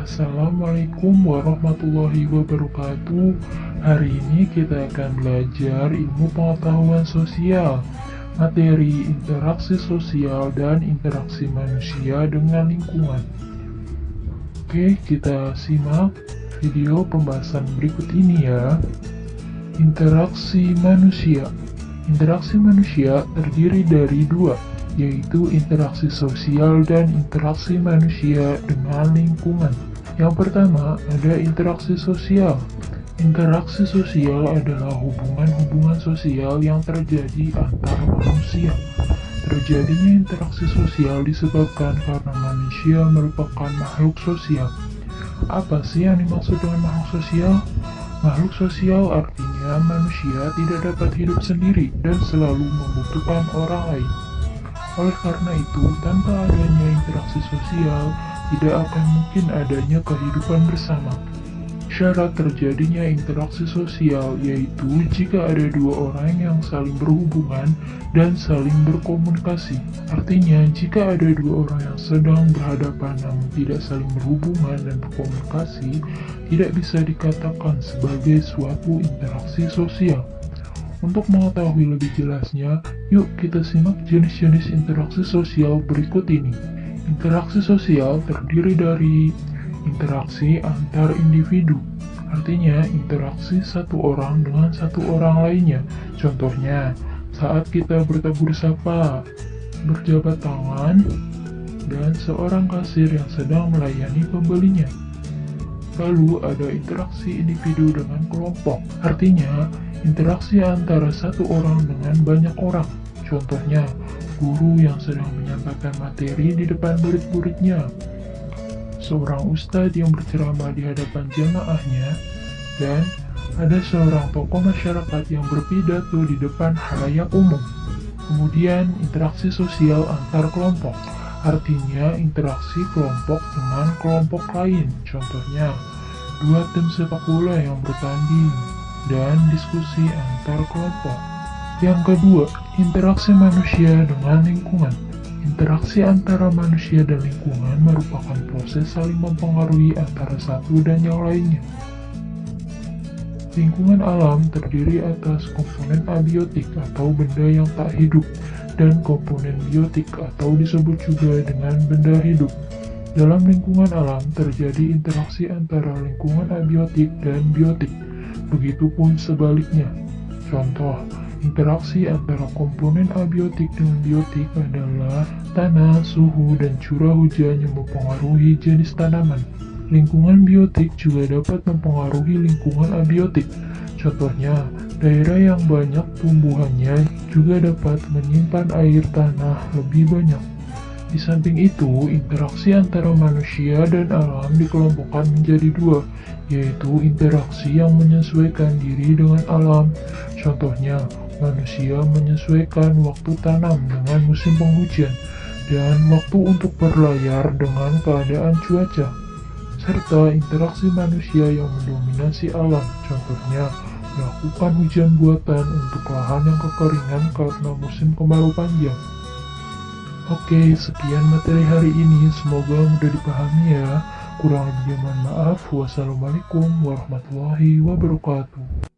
Assalamualaikum warahmatullahi wabarakatuh. Hari ini kita akan belajar ilmu pengetahuan sosial, materi interaksi sosial dan interaksi manusia dengan lingkungan. Oke, kita simak video pembahasan berikut ini ya. Interaksi manusia. Interaksi manusia terdiri dari dua, yaitu interaksi sosial dan interaksi manusia dengan lingkungan. Yang pertama, ada interaksi sosial. Interaksi sosial adalah hubungan-hubungan sosial yang terjadi antar manusia. Terjadinya interaksi sosial disebabkan karena manusia merupakan makhluk sosial. Apa sih yang dimaksud dengan makhluk sosial? Makhluk sosial artinya manusia tidak dapat hidup sendiri dan selalu membutuhkan orang lain. Oleh karena itu, tanpa adanya interaksi sosial, tidak akan mungkin adanya kehidupan bersama. Syarat terjadinya interaksi sosial yaitu jika ada dua orang yang saling berhubungan dan saling berkomunikasi. Artinya, jika ada dua orang yang sedang berhadapan namun tidak saling berhubungan dan berkomunikasi, tidak bisa dikatakan sebagai suatu interaksi sosial. Untuk mengetahui lebih jelasnya, yuk kita simak jenis-jenis interaksi sosial berikut ini. Interaksi sosial terdiri dari interaksi antar individu, artinya interaksi satu orang dengan satu orang lainnya. Contohnya, saat kita bertegur sapa, berjabat tangan, dan seorang kasir yang sedang melayani pembelinya. Lalu ada interaksi individu dengan kelompok, artinya interaksi antara satu orang dengan banyak orang. Contohnya, guru yang sedang menyampaikan materi di depan murid-muridnya, seorang ustadz yang berceramah di hadapan jamaahnya, dan ada seorang tokoh masyarakat yang berpidato di depan halayak umum. Kemudian, interaksi sosial antar kelompok, artinya interaksi kelompok dengan kelompok lain. Contohnya, dua tim sepak bola yang bertanding, dan diskusi antar kelompok. Yang kedua, interaksi manusia dengan lingkungan. Interaksi antara manusia dan lingkungan merupakan proses saling mempengaruhi antara satu dan yang lainnya. Lingkungan alam terdiri atas komponen abiotik atau benda yang tak hidup, dan komponen biotik atau disebut juga dengan benda hidup. Dalam lingkungan alam terjadi interaksi antara lingkungan abiotik dan biotik. Begitupun sebaliknya. Contoh, interaksi antara komponen abiotik dengan biotik adalah tanah, suhu, dan curah hujan yang mempengaruhi jenis tanaman. Lingkungan biotik juga dapat mempengaruhi lingkungan abiotik. Contohnya, daerah yang banyak tumbuhannya juga dapat menyimpan air tanah lebih banyak. Di samping itu, interaksi antara manusia dan alam dikelompokkan menjadi dua, yaitu interaksi yang menyesuaikan diri dengan alam. Contohnya, manusia menyesuaikan waktu tanam dengan musim penghujan, dan waktu untuk berlayar dengan keadaan cuaca. Serta interaksi manusia yang mendominasi alam, contohnya melakukan hujan buatan untuk lahan yang kekeringan karena musim kemarau panjang. Oke, sekian materi hari ini, semoga mudah dipahami ya. Kurang lebihnya mohon maaf. Wassalamualaikum warahmatullahi wabarakatuh.